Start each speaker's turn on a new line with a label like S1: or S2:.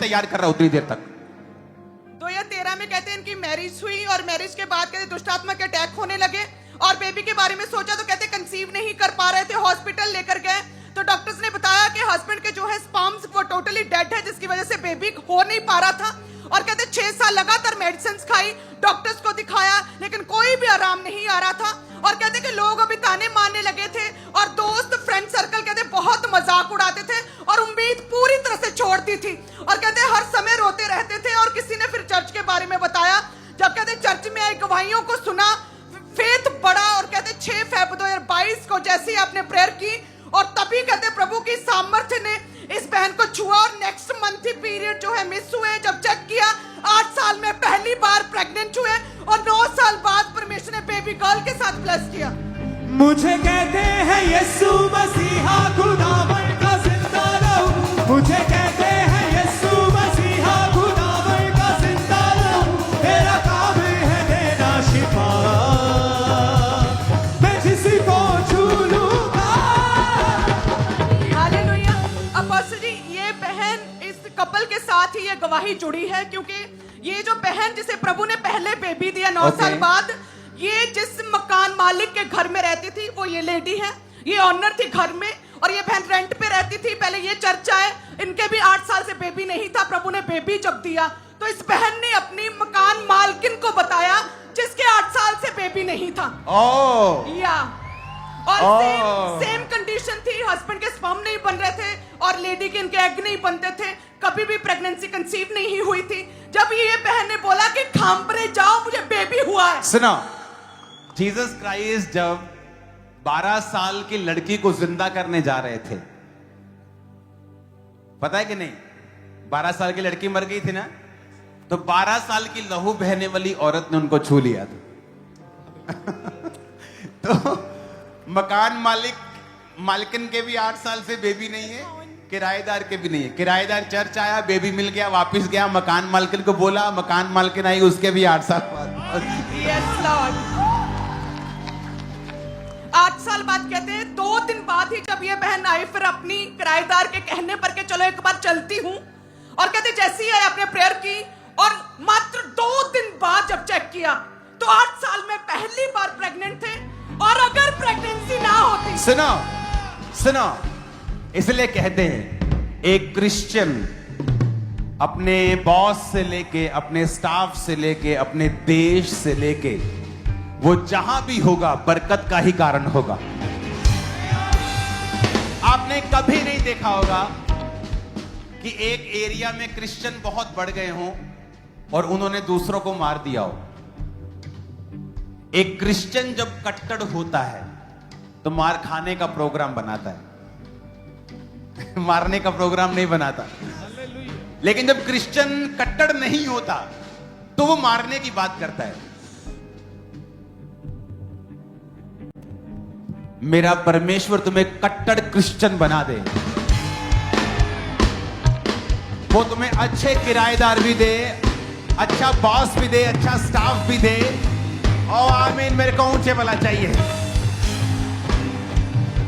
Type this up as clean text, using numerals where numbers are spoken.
S1: तैयार कर रहा उतनी देर तक।
S2: 2013 में कहते हैं इनकी मैरिज हुई और मैरिज के बाद कहते दुष्टात्मा के अटैक होने लगे और बेबी के बारे में सोचा तो कहते कंसीव नहीं कर पा रहे थे, हॉस्पिटल लेकर गए तो डॉक्टर्स ने बताया कि हस्बैंड के जो है स्पर्म्स वो टोटली डेड है, जिसकी वजह से बेबी हो नहीं पा रहा था। और कहते 6 साल लगातार मेडिसिन खाई, डॉक्टर्स को दिखाया, लेकिन कोई भी आराम नहीं आ रहा था। और कहते कि लोग अभी ताने मारने लगे थे और दोस्त फ्रेंड सर्कल कहते बहुत मजाक उड़ाते थे और उम्मीद पूरी तरह से छोड़ दी थी। और कहते हर समय रोते रहते थे। और किसी ने फिर चर्च के बारे में बताया, जब कहते चर्च में आए गवाहियों को सुना, फेथ बढ़ा। और कहते 6 फरवरी 2022 को जैसे ही आपने प्रेयर की और तभी कहते प्रभु की सामर्थ्य ने इस बहन को छुआ और नेक्स्ट मंथ ही पीरियड जो है मिस हुए। जब चेक किया 8 साल में पहली बार प्रेग्नेंट हुए और 9 साल बाद परमेश्वर ने बेबी गर्ल के साथ ब्लेस किया।
S3: मुझे कहते हैं यीशु मसीहा खुदावन का जिंदा रहूं, मुझे कहते हैं यीशु मसीहा खुदावन का जिंदा रहूं, तेरा काम है देना शिफा, मैं किसी को छू लूंगा।
S2: हालेलुया। अपोस्टल जी, ये बहन इस कपल के साथ ही ये गवाही जुड़ी है, क्योंकि ये जो बहन जिसे प्रभु ने पहले बेबी दिया 9 साल बाद, ये जिस मकान मालिक के घर में रहती थी वो ये लेडी है, ये ऑनर थी घर में। और ये बहन रेंट पे रहती थी। पहले ये चर्च आए, इनके भी 8 साल से बेबी नहीं था। प्रभु ने बेबी जब दिया तो इस बहन ने अपनी मकान मालकिन को बताया जिसके 8 साल से बेबी नहीं था। या और सेम कंडीशन थी, हस्बैंड के स्पर्म नहीं बन रहे थे और लेडी के इनके एग नहीं बनते थे, कभी भी प्रेगनेंसी कंसीव नहीं हुई थी। जब ये बहन ने बोला कि खामपरे जाओ मुझे बेबी हुआ है।
S1: सुनो, जीसस क्राइस्ट जब 12 साल की लड़की को जिंदा करने जा रहे थे, पता है कि नहीं, 12 साल की लड़की मर गई थी ना, तो 12 साल की लहू बहने वाली औरत ने उनको छू लिया था। तो मकान मालिकन के भी 8 साल से बेबी नहीं है, किराएदार के भी नहीं है। किराएदार चर्च आया, बेबी मिल गया, वापस गया, मकान मालकिन को बोला, मकान मालकिन आई, उसके भी 8 साल बाद।
S2: Yes Lord. 8 साल बाद कहते हैं 2 दिन बाद ही जब ये बहन आई, फिर अपनी किराएदार के कहने पर के चलो एक बार चलती हूं, और कहते जैसे ही आई आपने प्रेयर की और मात्र 2 दिन बाद जब चेक किया तो 8 साल में पहली बार प्रेग्नेंट थे। और अगर प्रेगनेंसी ना होती,
S1: सुनो, इसलिए कहते हैं एक क्रिश्चियन अपने बॉस से लेके, अपने स्टाफ से लेके, अपने देश से लेके, वो जहां भी होगा बरकत का ही कारण होगा। आपने कभी नहीं देखा होगा कि एक एरिया में क्रिश्चियन बहुत बढ़ गए हों और उन्होंने दूसरों को मार दिया हो। एक क्रिश्चियन जब कट्टर होता है तो मार खाने का प्रोग्राम बनाता है, मारने का प्रोग्राम नहीं बनाता। लेकिन जब क्रिश्चियन कट्टर नहीं होता तो वो मारने की बात करता है। मेरा परमेश्वर तुम्हें कट्टर क्रिश्चियन बना दे, वो तुम्हें अच्छे किराएदार भी दे, अच्छा बॉस भी दे, अच्छा स्टाफ भी दे। और आमीन, मेरे को ऊंचे वाला चाहिए।